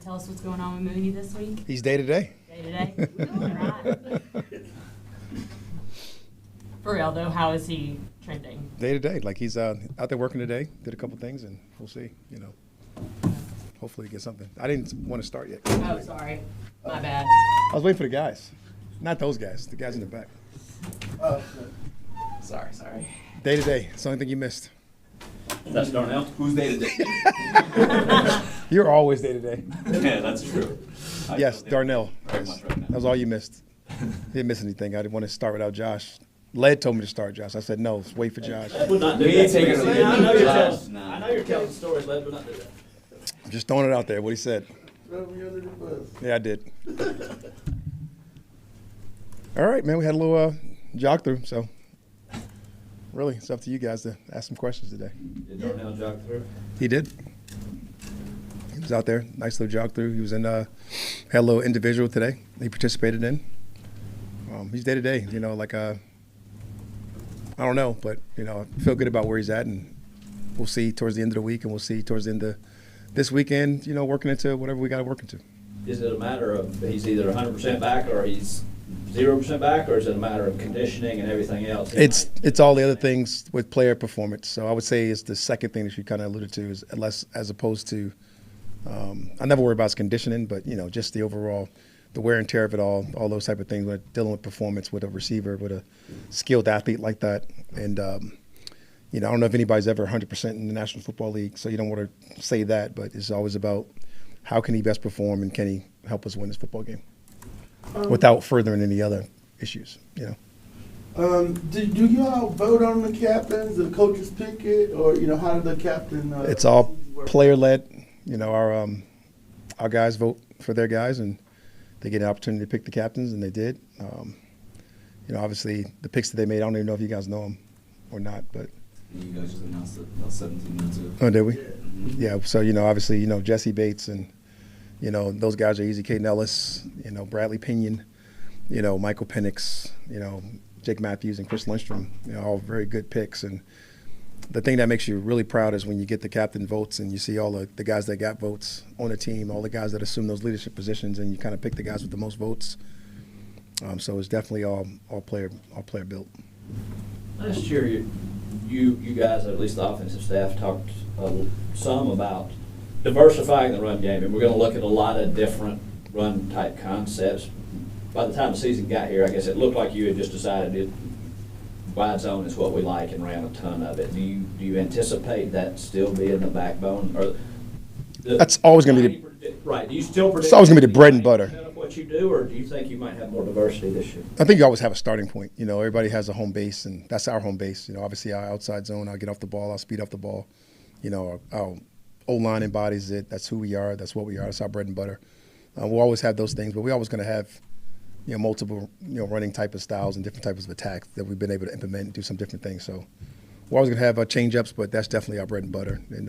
tell us what's going on with Mooney this week? He's day-to-day. Day-to-day? All right. For real, though, how is he trending? Day-to-day. Like, he's out there working today, did a couple things, and we'll see, Hopefully he gets something. I didn't want to start yet. Oh, sorry. My bad. I was waiting for the guys. Not those guys. The guys in the back. Oh, Sorry. Day-to-day. It's the only thing you missed. That's Darnell. who's day to day? You're always day-to-day. Yeah, that's true. Yes, Darnell. Very Yes. much right now. That was all you missed. Didn't miss anything. I didn't want to start without Josh. Led told me to start Josh. I said, no, wait for Josh. Would not do We that. ain't taking it Man, I know you're Josh, telling. nah. I know you're telling stories, Led. Would not do that. I'm just throwing it out there, what he said. Yeah, I did. All right, man, we had a little jog through, so really, it's up to you guys to ask some questions today. Did Darnell jog through? He did. He was out there, nice little jog through. He was in, had a little individual today he participated in. He's day to day, I don't know, but, I feel good about where he's at, and we'll see towards the end of the week, and we'll see towards the end of this weekend, working into whatever we got to work into. Is it a matter of he's either 100% back or he's 0% back, or is it a matter of conditioning and everything else? It's all the other things with player performance. So I would say it's the second thing that you kind of alluded to, is as opposed to I never worry about his conditioning, but just the overall, the wear and tear of it all those type of things. When dealing with performance with a receiver, with a skilled athlete like that, and I don't know if anybody's ever 100% in the National Football League, so you don't want to say that, but it's always about how can he best perform and can he help us win this football game without furthering any other issues. Do you all vote on the captains? The coaches pick it, or how did the captain? It's all work? player led. Our guys vote for their guys, and they get an opportunity to pick the captains, and they did. Obviously the picks that they made, I don't even know if you guys know them or not, but. You guys just announced it about 17 minutes ago. Oh, did we? Yeah. Yeah. So obviously Jesse Bates and those guys are easy. Caden Ellis, Bradley Pinion, Michael Penix, Jake Matthews and Chris Lindstrom, all very good picks. And the thing that makes you really proud is when you get the captain votes and you see all the guys that got votes on the team, all the guys that assume those leadership positions, and you kind of pick the guys with the most votes. So it's definitely all player built. Last year, you guys, at least the offensive staff, talked some about diversifying the run game, and we're going to look at a lot of different run type concepts. By the time the season got here, I guess it looked like you had just decided wide zone is what we like and ran a ton of it. Do you anticipate that still being the backbone, or That's always going to be right? Do you still predict It's always gonna be the bread and butter. of what you do, or do you think you might have more diversity this year? I think you always have a starting point. Everybody has a home base, and that's our home base. Obviously our outside zone, I'll get off the ball, I'll speed off the ball. Our O-line embodies it. That's who we are. That's what we are. That's our bread and butter. We'll always have those things, but we're always going to have, multiple, running type of styles and different types of attacks that we've been able to implement and do some different things. So we're always going to have change-ups, but that's definitely our bread and butter, and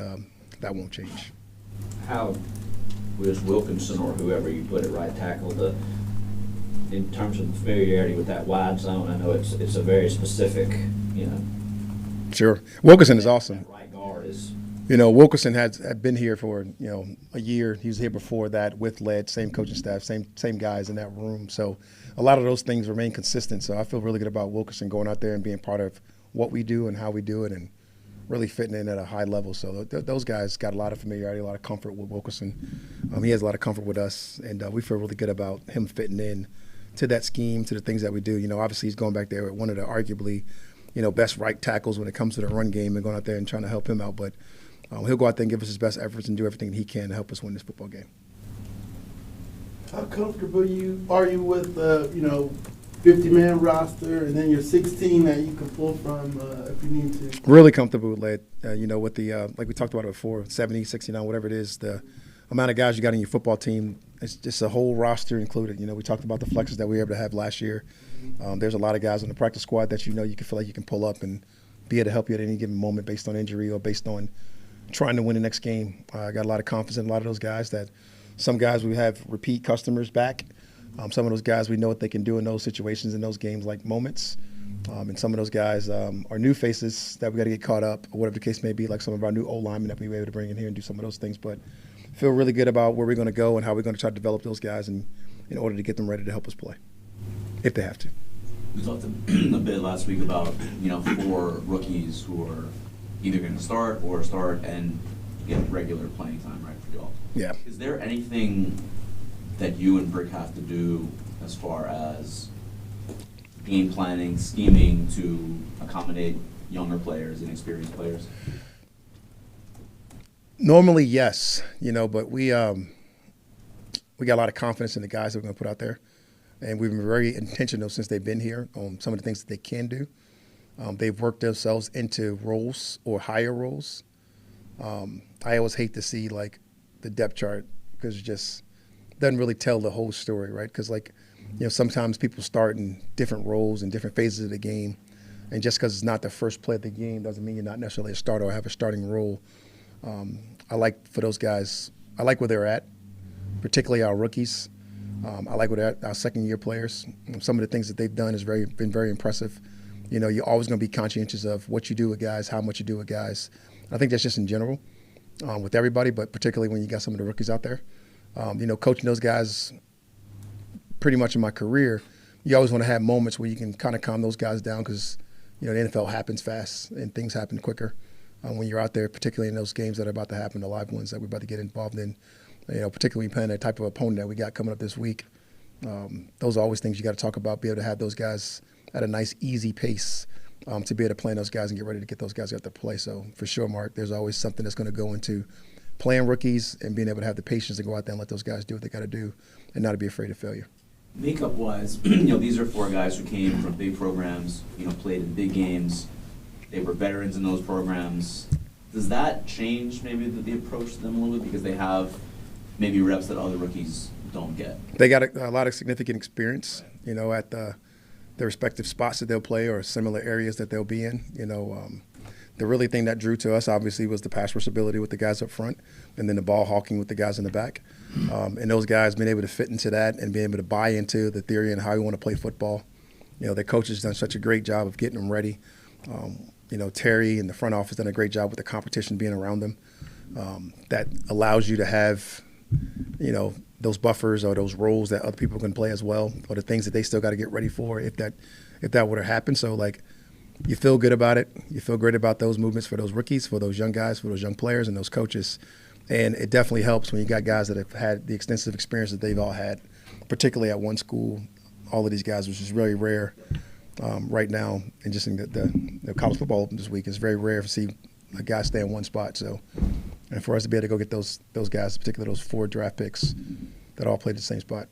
that won't change. How was Wilkinson, or whoever you put it, right tackle, in terms of familiarity with that wide zone? I know it's a very specific, Sure. Wilkerson is awesome. that right guard is. Wilkerson had been here for, a year. He was here before that with Led, same coaching staff, same guys in that room. So a lot of those things remain consistent. So I feel really good about Wilkerson going out there and being part of what we do and how we do it, and really fitting in at a high level. So those guys got a lot of familiarity, a lot of comfort with Wilkerson. He has a lot of comfort with us, and we feel really good about him fitting in to that scheme, to the things that we do. Obviously he's going back there with one of the arguably, best right tackles when it comes to the run game, and going out there and trying to help him out. But he'll go out there and give us his best efforts and do everything he can to help us win this football game. How comfortable are you with 50-man roster, and then your 16 that you can pull from if you need to? Really comfortable with it. With the, like we talked about it before, 70, 69, whatever it is, the amount of guys you got on your football team, it's just a whole roster included. We talked about the flexes that we were able to have last year. There's a lot of guys on the practice squad that you can feel like you can pull up and be able to help you at any given moment based on injury or based on trying to win the next game. I got a lot of confidence in a lot of those guys. That some guys we have repeat customers back. Some of those guys we know what they can do in those situations, in those games like moments. And some of those guys are new faces that we got to get caught up, or whatever the case may be, like some of our new O-linemen that we were able to bring in here and do some of those things. But feel really good about where we're going to go and how we're going to try to develop those guys in order to get them ready to help us play, if they have to. We talked a bit last week about, 4 rookies who are either going to start and get regular playing time, right, for y'all. Yeah. Is there anything that you and Brick have to do as far as game planning, scheming to accommodate younger players and experienced players? Normally, yes, but we got a lot of confidence in the guys that we're going to put out there. And we've been very intentional since they've been here on some of the things that they can do. They've worked themselves into roles or higher roles. I always hate to see, the depth chart because it just doesn't really tell the whole story, right? Because, sometimes people start in different roles and different phases of the game. And just because it's not the first play of the game doesn't mean you're not necessarily a starter or have a starting role. I like for those guys, I like where they're at, particularly our rookies. I like where they're at, our second-year players. Some of the things that they've done has been very impressive. You're always going to be conscientious of what you do with guys, how much you do with guys. I think that's just in general with everybody, but particularly when you got some of the rookies out there. Coaching those guys pretty much in my career, you always want to have moments where you can kind of calm those guys down because, the NFL happens fast and things happen quicker. When you're out there, particularly in those games that are about to happen, the live ones that we're about to get involved in, particularly playing that type of opponent that we got coming up this week. Those are always things you got to talk about, be able to have those guys at a nice, easy pace to be able to play those guys and get ready to get those guys out to play. So for sure, Mark, there's always something that's going to go into playing rookies and being able to have the patience to go out there and let those guys do what they got to do and not to be afraid of failure. Makeup-wise, these are 4 guys who came from big programs, played in big games. They were veterans in those programs. Does that change maybe the approach to them a little bit because they have maybe reps that other rookies don't get? They got a lot of significant experience, at the respective spots that they'll play or similar areas that they'll be in. The really thing that drew to us, obviously, was the pass rush ability with the guys up front and then the ball hawking with the guys in the back. And those guys being able to fit into that and being able to buy into the theory and how you want to play football. Their coaches done such a great job of getting them ready. Terry and the front office done a great job with the competition being around them. That allows you to have, those buffers or those roles that other people can play as well, or the things that they still got to get ready for if that were to happen. So, you feel good about it. You feel great about those movements for those rookies, for those young guys, for those young players and those coaches. And it definitely helps when you got guys that have had the extensive experience that they've all had, particularly at one school, all of these guys, which is really rare right now. And just in the college football this week, it's very rare to see a guy stay in one spot. So, and for us to be able to go get those guys, particularly those 4 draft picks that all played the same spot,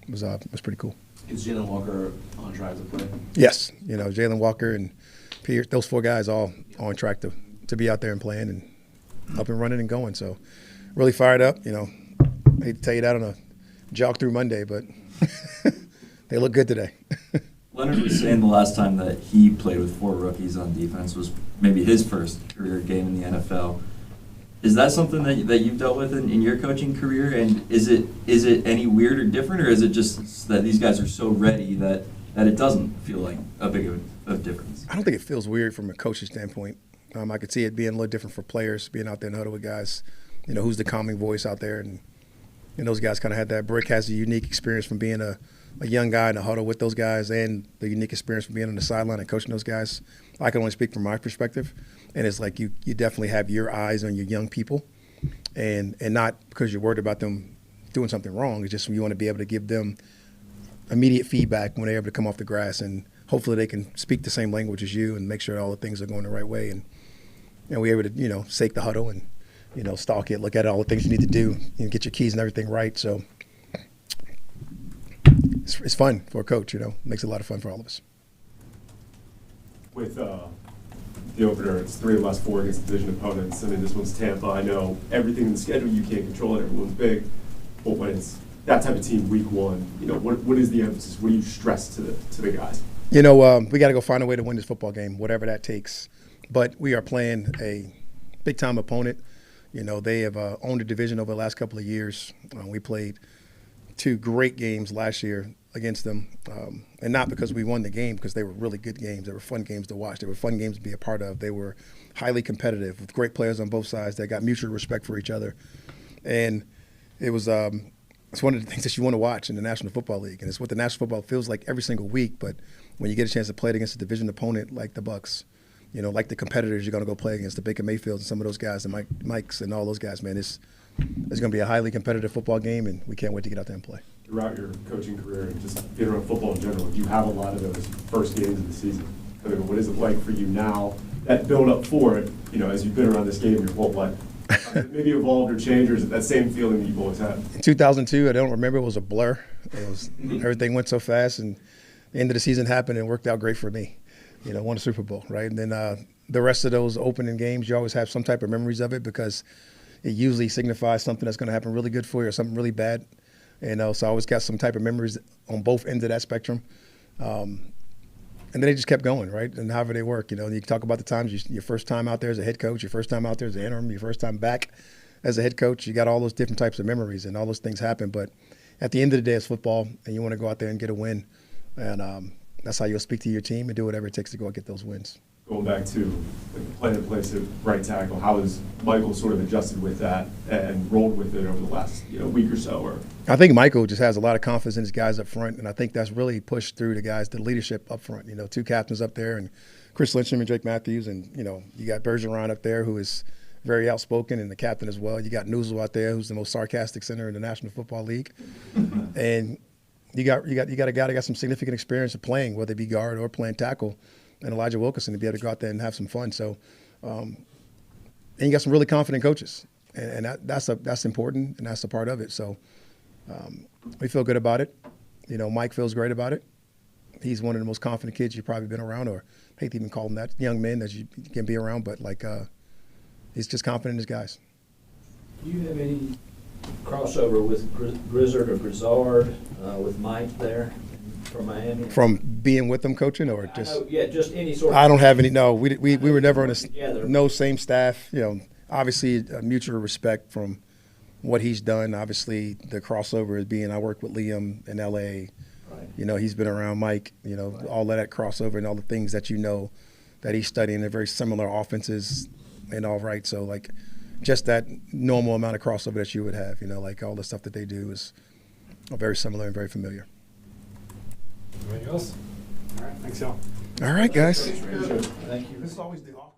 was pretty cool. Is Jalen Walker on track to play? Yes, Jalen Walker and Pierce, those 4 guys all on track to be out there and playing and up and running and going. So really fired up. Hate to tell you that on a jog through Monday, but they look good today. Leonard was saying the last time that he played with 4 rookies on defense was maybe his first career game in the NFL. Is that something that you've dealt with in your coaching career? And is it any weird or different, or is it just that these guys are so ready that it doesn't feel like a big of a difference? I don't think it feels weird from a coach's standpoint. I could see it being a little different for players, being out there in the huddle with guys, who's the calming voice out there. And those guys kind of had that. Brick has a unique experience from being a young guy in the huddle with those guys and the unique experience from being on the sideline and coaching those guys. I can only speak from my perspective. And it's like you definitely have your eyes on your young people and not because you're worried about them doing something wrong. It's just you want to be able to give them immediate feedback when they're able to come off the grass, and hopefully they can speak the same language as you and make sure all the things are going the right way. And we're able to, sake the huddle and, stalk it, look at all the things you need to do and get your keys and everything right. So it's fun for a coach, makes it a lot of fun for all of us. With the opener, it's 3 of the last 4 against division opponents. I mean, this one's Tampa. I know everything in the schedule you can't control it. Everyone's big. But when it's that type of team week 1, what is the emphasis? What do you stress to the guys? We got to go find a way to win this football game, whatever that takes. But we are playing a big-time opponent. They have owned the division over the last couple of years. We played 2 great games last year against them, and not because we won the game, because they were really good games. They were fun games to watch. They were fun games to be a part of. They were highly competitive with great players on both sides that got mutual respect for each other. And it was it's one of the things that you want to watch in the National Football League, and it's what the National Football feels like every single week. But when you get a chance to play it against a division opponent like the Bucs, you know, like the competitors you're going to go play against, the Baker Mayfields and some of those guys, the Mikes and all those guys, man, it's going to be a highly competitive football game, and we can't wait to get out there and play. Throughout your coaching career and just being around football in general, do you have a lot of those first games of the season? I mean, what is it like for you now, that build up for it, you know, as you've been around this game your whole life? Maybe evolved or changed, or is it that same feeling that you've always had? In 2002, I don't remember, it was a blur. It was everything went so fast, and the end of the season happened and it worked out great for me. You know, won a Super Bowl, right? And then the rest of those opening games, you always have some type of memories of it because it usually signifies something that's going to happen really good for you or something really bad. And so I always got some type of memories on both ends of that spectrum. And then they just kept going, right? And however they work, you know, you talk about the times, your first time out there as a head coach, your first time out there as an interim, your first time back as a head coach, you got all those different types of memories and all those things happen. But at the end of the day, it's football, and you want to go out there and get a win. And that's how you'll speak to your team and do whatever it takes to go and get those wins. Going back to the plan in place at right tackle, how has Michael sort of adjusted with that and rolled with it over the last week or so? Or I think Michael just has a lot of confidence in his guys up front, and I think that's really pushed through the guys, the leadership up front. You know, two captains up there, and Chris Lyncham and Drake Matthews, and you know, you got Bergeron up there who is very outspoken and the captain as well. You got Newsel out there who's the most sarcastic center in the National Football League, and you got a guy that got some significant experience of playing, whether it be guard or playing tackle, and Elijah Wilkinson to be able to go out there and have some fun. So, and you got some really confident coaches, and that's important, and that's a part of it. So, we feel good about it. You know, Mike feels great about it. He's one of the most confident kids you've probably been around, or I hate to even call him that, young men that you can be around, but like he's just confident in his guys. Do you have any crossover with Grizzard or Grizzard with Mike there from Miami? From being with them coaching, or just just any sort of. I don't have any. No, we were never on Together. no same staff. You know, obviously a mutual respect from what he's done. Obviously, the crossover is being I worked with Liam in L.A. Right. You know, he's been around Mike. You know, Right. all of that crossover and all the things that you know that he's studying. They're very similar offenses and all right. So like, just that normal amount of crossover that you would have. You know, like all the stuff that they do is very similar and very familiar. Anybody else? All right, thanks, y'all. All right, guys. Thank you. This is always the awkward.